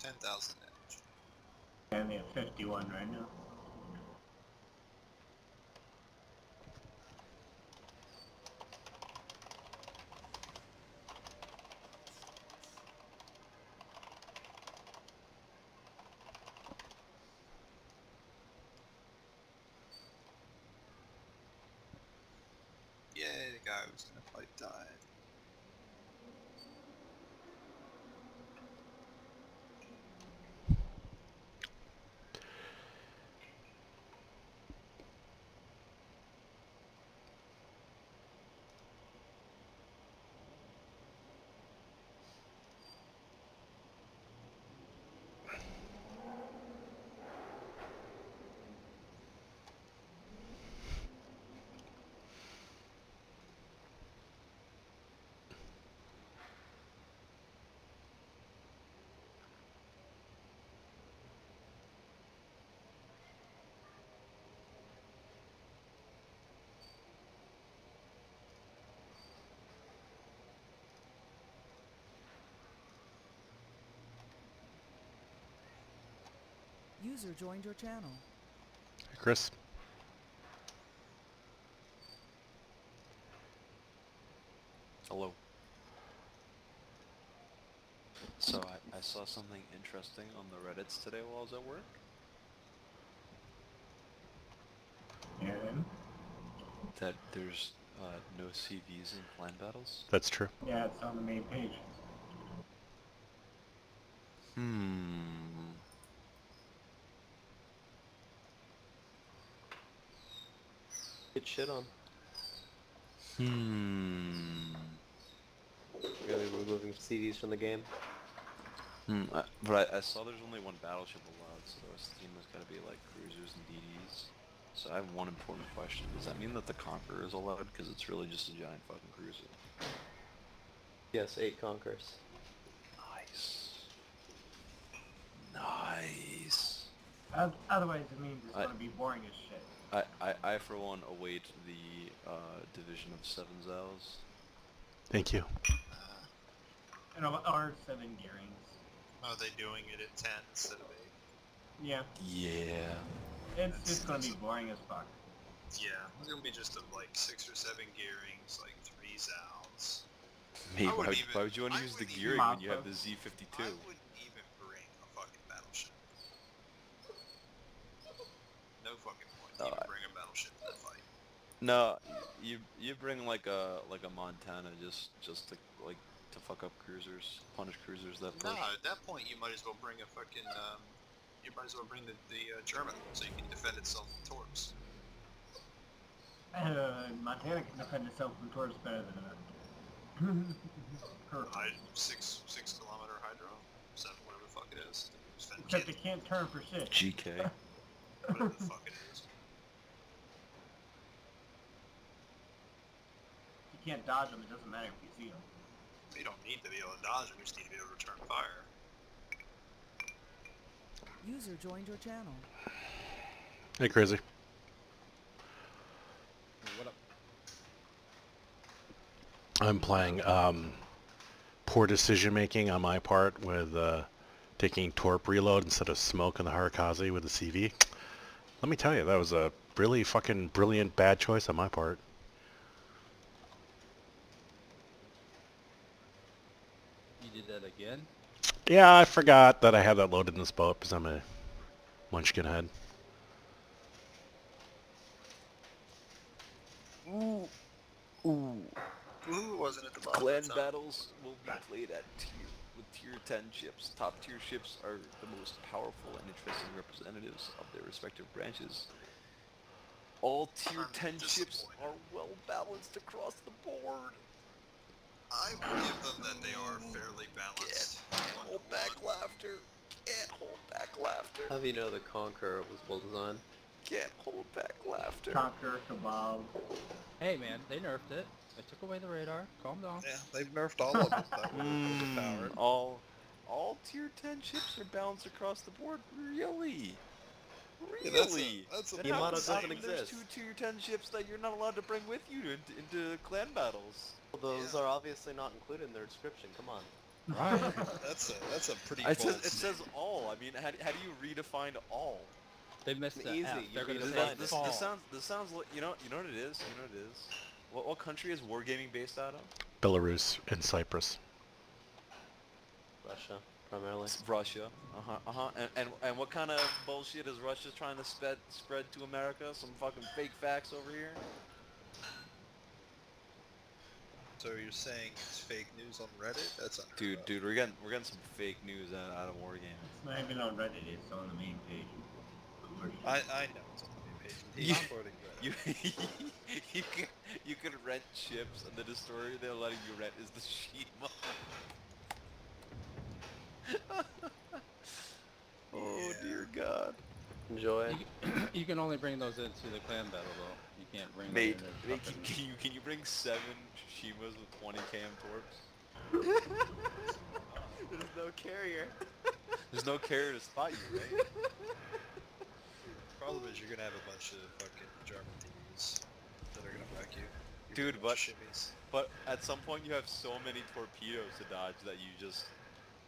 10,000 damage. And they have 51 right now. Yay, the guy who was gonna fight died. User joined your channel. Hey, Chris. Hello. So I saw something interesting on the Reddits today while I was at work. And That there's no CVs in clan battles. That's true. yeah, it's on the main page. Get shit on. Really removing CDs from the game. But I saw there's only one battleship allowed, so the rest of the team has got to be like cruisers and DDs. So I have one important question. Does that mean that the Conqueror is allowed? Because it's really just a giant fucking cruiser. Yes, 8 Conquerors. Nice. Nice. Otherwise, it means it's going to be boring as shit. I for one await the division of 7 Zows. Thank you. And our 7 gearings. Are they doing it at 10 instead of 8? Yeah, Yeah. it's just going to be boring as fuck. Yeah, it's gonna be just like 6 or 7 gearings, like 3 Zows. Mate, I wouldn't why would you want I to use the wouldn't gearing even- when you have the Z52? I wouldn't even bring a fucking battleship. No fucking point to even bring a battleship to the fight. No, you bring like a Montana just to like to fuck up cruisers, punish cruisers that push. No, at that point you might as well bring a fucking you might as well bring the German so you can defend itself from torps. Montana can defend itself from torps better than that. 6 kilometer hydro, 7, whatever the fuck it is. Except it can't turn for shit. GK. Whatever the fuck it is. You can't dodge them, it doesn't matter if you see them. You don't need to be able to dodge them, you just need to be able to return fire. User joined your channel. Hey, Crazy. What up? I'm playing poor decision making on my part with taking torp reload instead of smoke on the Harekaze with the CV. Let me tell you, that was a really fucking brilliant bad choice on my part. You did that again? Yeah, I forgot that I had that loaded in this boat because I'm a munchkin head. Ooh. Ooh, wasn't it the bottom? Clan battles will be played at tier 10 ships. Top tier ships are the most powerful and interesting representatives of their respective branches. All tier 10 ships are well balanced across the board. I will give them that they are fairly balanced. Can't hold back laughter. Can't hold back laughter. How do you know the Conqueror was well designed? Can't hold back laughter. Conquer, Kebab. Hey man, they nerfed it. They took away the radar. Calm down. Yeah, they've nerfed all of them that were overpowered. All tier 10 ships are balanced across the board. Really? Yeah, Really? that's a Then The how Yamato come doesn't there's exist. 2 tier 10 ships that you're not allowed to bring with you into clan battles? Well, those are obviously not included in their description, come on. Right. That's a pretty It bold says, it says all. I mean, how do you redefine all? They missed It's the easy, F. you They're gonna read say it. This fall. sounds like, you know what it is? You know what it is? What country is wargaming based out of? Belarus and Cyprus. Russia, primarily. It's Russia. And what kind of bullshit is Russia trying to spread to America? Some fucking fake facts over here? So you're saying it's fake news on Reddit? That's unheard of. Dude, we're getting some fake news out of wargaming. It's not even on Reddit, it's on the main page. I know it's on the main page. He's Yeah. quoting Reddit. You can rent ships, and the destroyer they're letting you rent is the Shima. Oh Yeah. dear God. Enjoy. You can only bring those into the clan battle though. You can't bring Mate, them in. can you bring 7 Shimas with 20 KM torps? There's no carrier. There's no carrier to spot you, right? Problem is you're gonna have a bunch of fucking German TVs that are gonna wreck you. Dude, but Shimmies. at some point you have so many torpedoes to dodge that you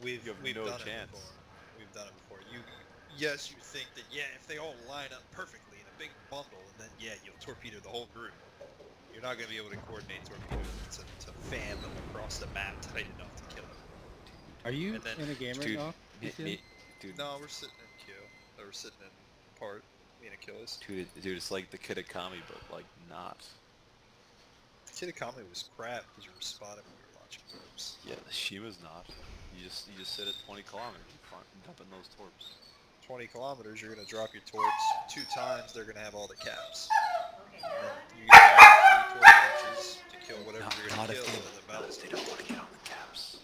We've have no done chance. it before. We've done it before. Yes, you think that if they all line up perfectly in a big bundle, and then you'll torpedo the whole group. You're not gonna be able to coordinate torpedoes to fan them across the map tight enough to kill them. Are you And then- in a game right Dude, now? dude, No, we're sitting in Q. Or we're sitting in part. Me and Achilles. dude, it's like the Kitakami, but like not. Kitakami was crap because you were spotted when you were launching torps. Yeah, the Shima's not. You just sit at 20 kilometers and dumping those torps. 20 kilometers, you're gonna drop your torps 2 times. They're gonna have all the caps. And then you're gonna have 3 torp launches to kill whatever you're gonna kill. And the battle's They don't want to get on the caps.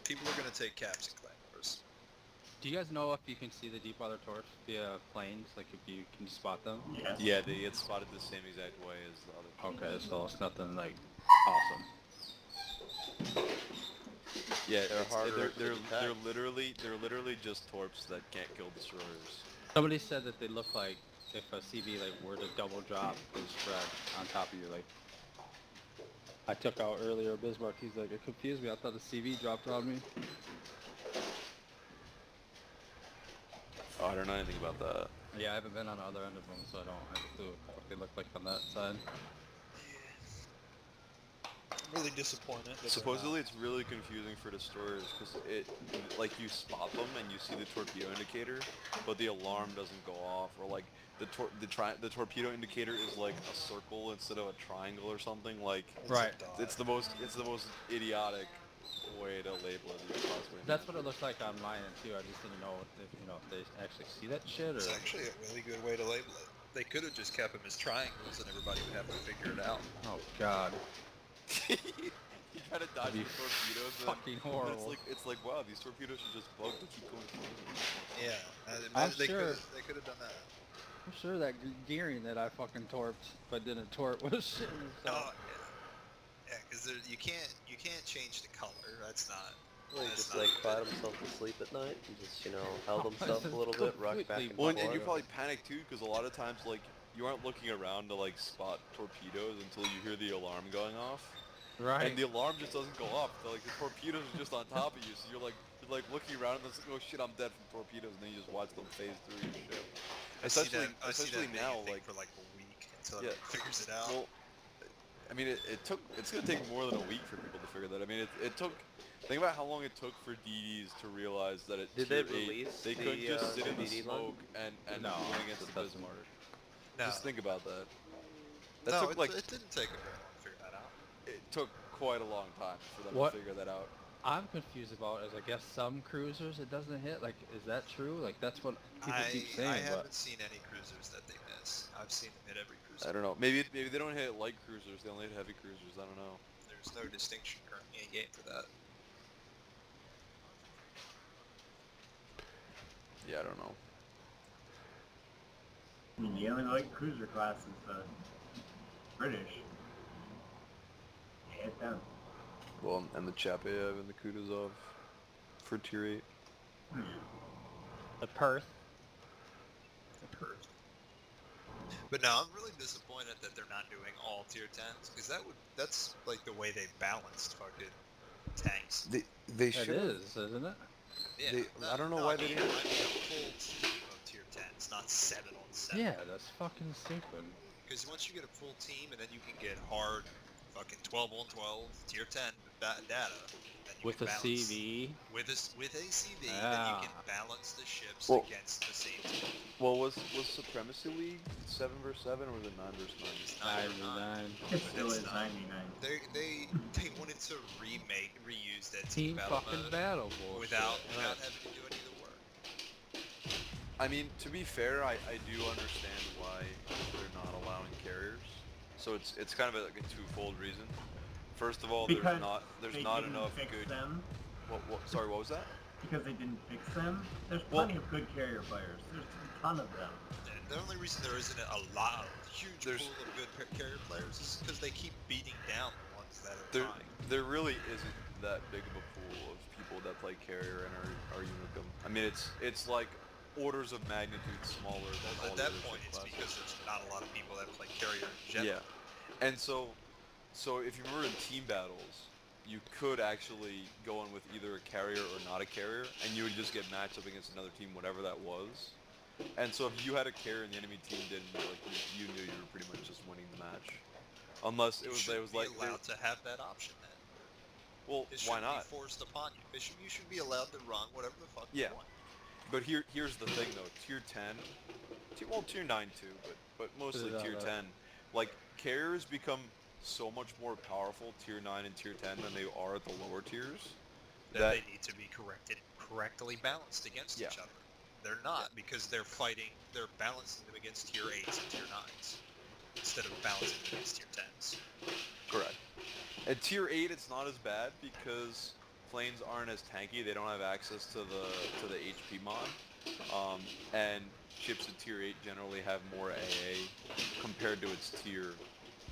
People are gonna take caps and clan wars. Do you guys know if you can see the deep water torch via planes? Like if you can spot them? Yes. Yeah, they get spotted the same exact way as the other. Okay, so it's nothing like awesome. Yeah, They're harder to they're detect. literally just torps that can't kill destroyers. Somebody said that they look like if a CV like were to double drop and spread on top of you. Like I took out earlier Bismarck. He's like, it confused me. I thought the CV dropped on me. Oh, I don't know anything about that. Yeah, I haven't been on the other end of them, so I don't have a clue what they look like on that side. I'm really disappointed. that they're Supposedly it's really confusing for destroyers because like you spot them and you see the torpedo indicator, but the alarm doesn't go off, or like the torpedo indicator is like a circle instead of a triangle or something. Like not. Right. It's a dot. it's the most idiotic way to label it. You could possibly That's what it imagine. looks like on mine too. I just didn't know if if they actually see that shit or. It's actually a really good way to label it. They could have just kept them as triangles and everybody would have to figure it out. Oh God. You try to dodge That'd be the torpedoes, and fucking then horrible. it's like wow, these torpedoes are just bugged to keep going forward. Yeah, I'm they sure- could have done that. I'm sure that gearing that I fucking torped but didn't torp was shit. Oh yeah, because you can't change the color. That's not. Well, he that's just not like good. cried himself to sleep at night and just, held Oh, himself a this is little bit, rocked back completely and Well, forth. and you probably panic too, because a lot of times, like, you aren't looking around to, like, spot torpedoes until you hear the alarm going off. Right. And the alarm just doesn't go off. Like, the torpedoes are just on top of you, so you're like looking around and it's like, oh shit, I'm dead from torpedoes, and then you just watch them phase through your ship. I see Especially that now, thing like, for like a week until yeah. everyone figures it out. Well, I mean, it's gonna take more than a week for people to figure that. I mean, it took. Think about how long it took for DDs to realize that it. Did they release They couldn't the, just sit in the DD line? smoke and No, run against it the doesn't. Bismarck. No, Just think about that. That no, took like it didn't take a very long to figure that out. it took quite a long time for them What? to figure that out. I'm confused about is I guess some cruisers it doesn't hit. Like, is that true? Like that's what people keep saying. I but haven't seen any cruisers that they miss. I've seen them hit every cruiser. I don't know. Maybe they don't hit light cruisers. They only hit heavy cruisers. I don't know. There's no distinction currently in game for that. Yeah, I don't know. I mean, the only light cruiser class is the British. Hit them. Well, and the Chapayev and the Kutuzov for tier 8. the Perth. But no, I'm really disappointed that they're not doing all tier 10s because that's like the way they balanced fucking tanks. They It should. is, isn't it? Yeah, I don't know why they didn't. I mean a full team of tier 10s, not 7 on 7. Yeah, that's fucking stupid. Because once you get a full team, and then you can get hard, fucking 12 on 12 tier 10 data. Then you With can a balance, CV. with a CV, then you Ah. can balance the ships Well- against the same team. Well, was Supremacy League 7 versus 7 or was it 9 versus 9? It's 9 It still It's is not. 99. They wanted to reuse that Team battle fucking mode battle bullshit. without Yeah. having to do any of the work. I mean, to be fair, I do understand why they're not allowing carriers. So it's kind of like a twofold reason. First of all, Because there's they not didn't enough fix good. them. Sorry, what was that? Because they didn't fix them. There's Well- plenty of good carrier players. There's a ton of them. And the only reason there isn't a huge There's- pool of good carrier players is because they keep beating down the ones that are There trying. there really isn't that big of a pool of people that play carrier and are Unicum. I mean, it's like orders of magnitude smaller than all At the that other point, ship it's classes. because there's not a lot of people that play carrier in general. Yeah, and so if you remember in team battles, you could actually go in with either a carrier or not a carrier, and you would just get matched up against another team, whatever that was. And so if you had a carrier and the enemy team didn't, like you knew you were pretty much just winning the match, unless You it should was be like allowed to have that option then. well, It why shouldn't not? be forced upon you. You should be allowed to run whatever the fuck Yeah. you want. But here's the thing though, tier 10, tier 9 too, but mostly Yeah, tier that- 10, like carriers become so much more powerful tier 9 and tier 10 than they are at the lower tiers. That That- they need to be correctly balanced against Yeah. each other. They're not, because they're balancing them against tier 8s and tier 9s instead of balancing them against tier 10s. Correct. At tier 8 it's not as bad because planes aren't as tanky, they don't have access to the HP mod. And ships at tier 8 generally have more AA compared to its tier,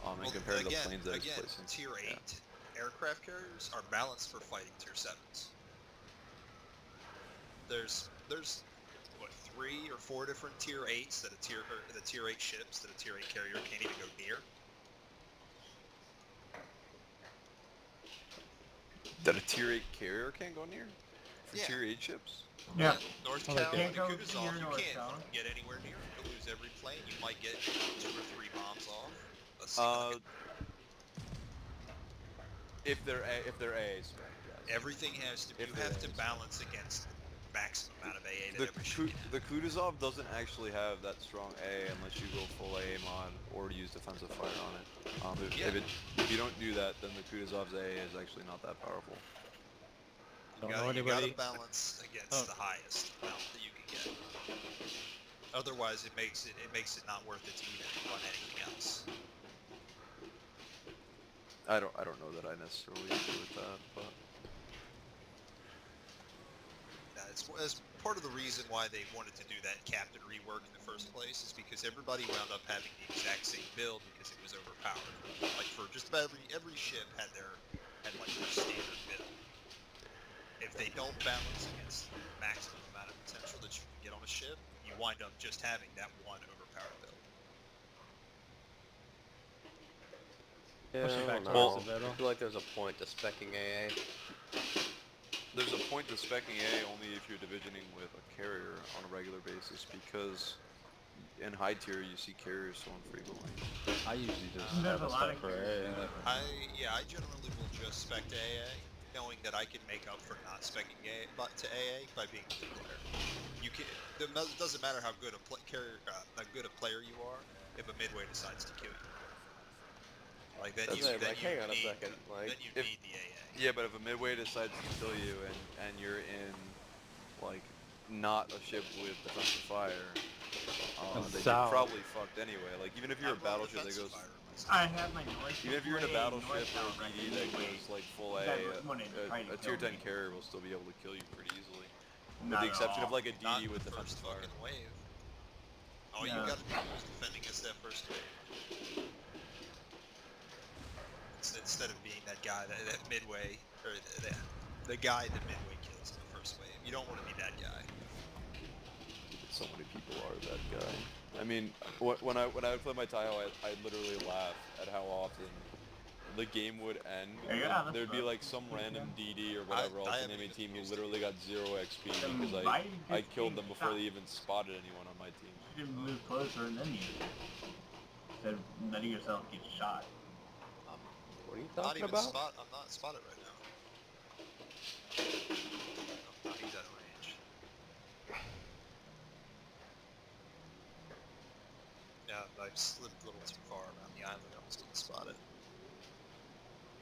and compared to the planes that it's placing. tier 8 Yeah. aircraft carriers are balanced for fighting tier 7s. There's what, 3 or 4 different tier 8s that the tier 8 ships that a tier 8 carrier can't even go near. That a tier 8 carrier can't go near? For Yeah. tier 8 ships? Yeah. North Oh, they Cal can't and go the Kutuzov, near you North can't Cal. get anywhere near it. You'll lose every plane. You might get 2 or 3 bombs off. If they're AA spec, yes. Everything has to. If You they're have to AA. balance against the maximum amount of AA that The every ship can have. the Kutuzov doesn't actually have that strong AA unless you go full AA mod or use defensive fire on it. If you don't do that, then the Kutuzov's AA is actually not that powerful. Don't You know gotta anybody. balance against Oh. the highest amount that you can get. Otherwise, it makes it not worth it to even run anything else. I don't know that I necessarily agree with that, but It's part of the reason why they wanted to do that captain rework in the first place is because everybody wound up having the exact same build because it was overpowered. Like for just about every ship had like their standard build. If they don't balance against the maximum amount of potential that you can get on a ship, you wind up just having that one overpowered build. Yeah, Push it I back don't towards know. the middle. I feel like there's a point to specking AA. there's a point to specking A only if you're divisioning with a carrier on a regular basis because in high tier you see carriers so infrequently. I usually just There's have a a lot spec of for carriers. A. I generally will just spec to AA, knowing that I can make up for not specking to AA by being a good player. It doesn't matter how good a player you are if a midway decides to kill you. Like then That's you right, then like, you hang on a need second, like, then you if- need the AA. Yeah, but if a midway decides to kill you and you're in like not a ship with defensive fire, then you're South. probably fucked anyway. Like even if you're a I run battleship that defensive goes fire in my I have my North. even if you're in a way battleship North or a Tower DD that goes like full A, That one is trying to a tier kill 10 me. carrier will still be able to kill you pretty easily. Not With the at exception of all. like a Not DD with the defensive first fire. fucking wave. All Yeah. you gotta do is defend against that first wave. Instead of being that guy, that midway, or the guy that midway kills in the first wave. You don't want to be that guy. So many people are that guy. I mean, when I would play my Tahoe, I literally laugh at how often the game would end. Yeah, that's There'd be right. like some random DD or whatever else I in haven't enemy even team who used literally got 0 XP Then because why I just killed being them before shot? they even spotted anyone on my team. You should move closer and then use it. Instead of letting yourself get shot. What are you Not talking even about? spot. I'm not spotted right now. No, he's out of range. Yeah, I slipped a little too far around the island. I was getting spotted.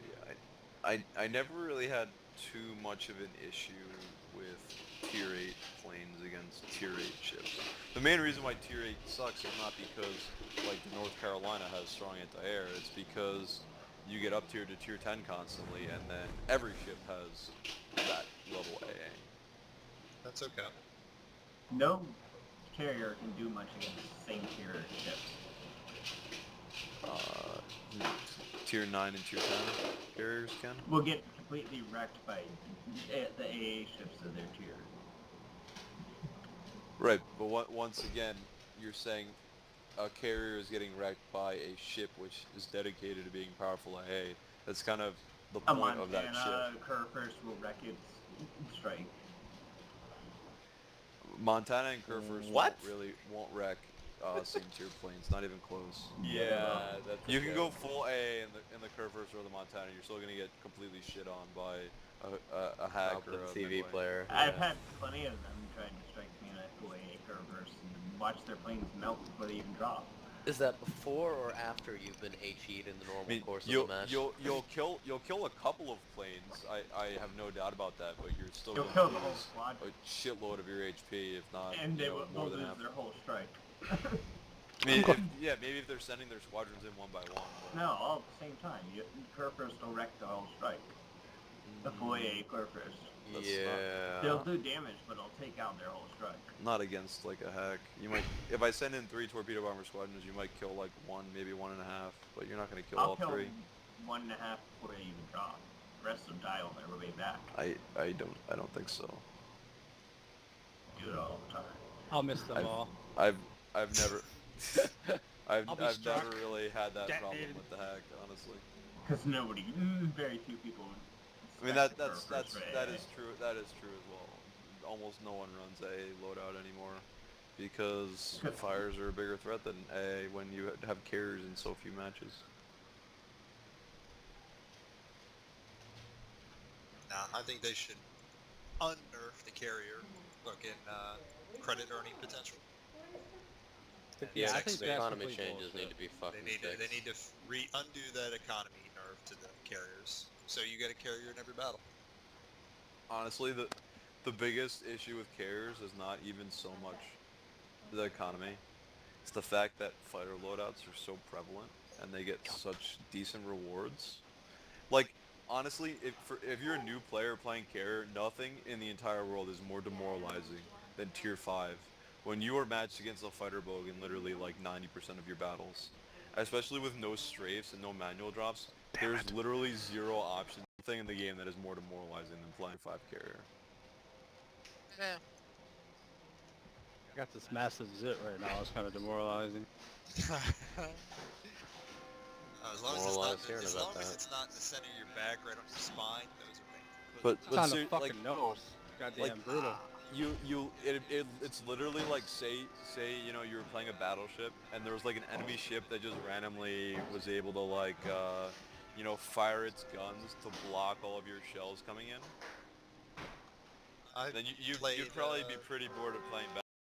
Yeah, I never really had too much of an issue with tier 8 planes against tier 8 ships. The main reason why tier 8 sucks is not because like North Carolina has strong anti-air, it's because you get up tier to tier 10 constantly and then every ship has that level AA. That's okay. No carrier can do much against the same tier ships. Tier 9 and tier 10 carriers can? Will get completely wrecked by the AA ships of their tier. Right, but once again, you're saying a carrier is getting wrecked by a ship which is dedicated to being powerful AA. That's kind of the A point of that Montana ship. Curvers will wreck its strike. Montana and Kerfers What? won't wreck same tier planes, not even close. That's You can okay. go full A in the Kerfers or the Montana, you're still gonna get completely shit on by a hack or Competent a CV midway. player. I've yeah. had plenty of them trying to strike me in a full AA Curvers and watch their planes melt before they even drop. Is that before or after you've been HE'd in the normal I mean, course of you'll the match? you'll kill a couple of planes. I have no doubt about that, but you're still You'll going kill to the whole lose squad, a shitload of your HP, if not and they will more they'll than lose half. their whole strike. I mean, maybe if they're sending their squadrons in one by one. But No, all at the same time. Curvers will wreck the whole strike. The full AA Curvers. That's yeah. They'll do damage, but it'll take out their whole strike. not against like a hack. You might, if I send in 3 torpedo bomber squadrons, you might kill like 1, maybe 1.5, but you're not gonna kill I'll all kill 3. 1.5 before they even drop. The rest of them die on their way back. I don't think so. Do it all the time. I'll miss them all. I've never I've I'll be never struck, really had that problem detonated. with the hack, honestly. Because very few people. I mean expect that's the Curvers for that AA. is true. That is true as well. Almost no one runs AA loadout anymore because Good. fires are a bigger threat than AA when you have carriers in so few matches. Nah, I think they should unnerf the carrier. Fucking credit earning potential. Yeah, I Sex think the that's economy complete changes bullshit. need to be fucking They fixed. need to undo that economy nerf to the carriers. So you get a carrier in every battle. Honestly, the biggest issue with carriers is not even so much the economy. It's the fact that fighter loadouts are so prevalent and they get such decent rewards. Like, honestly, if you're a new player playing carrier, nothing in the entire world is more demoralizing than tier 5. When you are matched against a fighter bogue in literally like 90% of your battles. Especially with no strafes and no manual drops, there's literally zero option thing in the game that is more demoralizing than playing 5 carrier. Yeah. I got this massive zit right now. It's kind of demoralizing. As long as Demoralized hearing about that. it's not in the center of your back, right on your spine, those are things. But It's on the ser- fucking nose. Goddamn like, brutal. it's literally like say you know you were playing a battleship and there was like an enemy ship that just randomly was able to like fire its guns to block all of your shells coming in. Then you'd probably be pretty bored of playing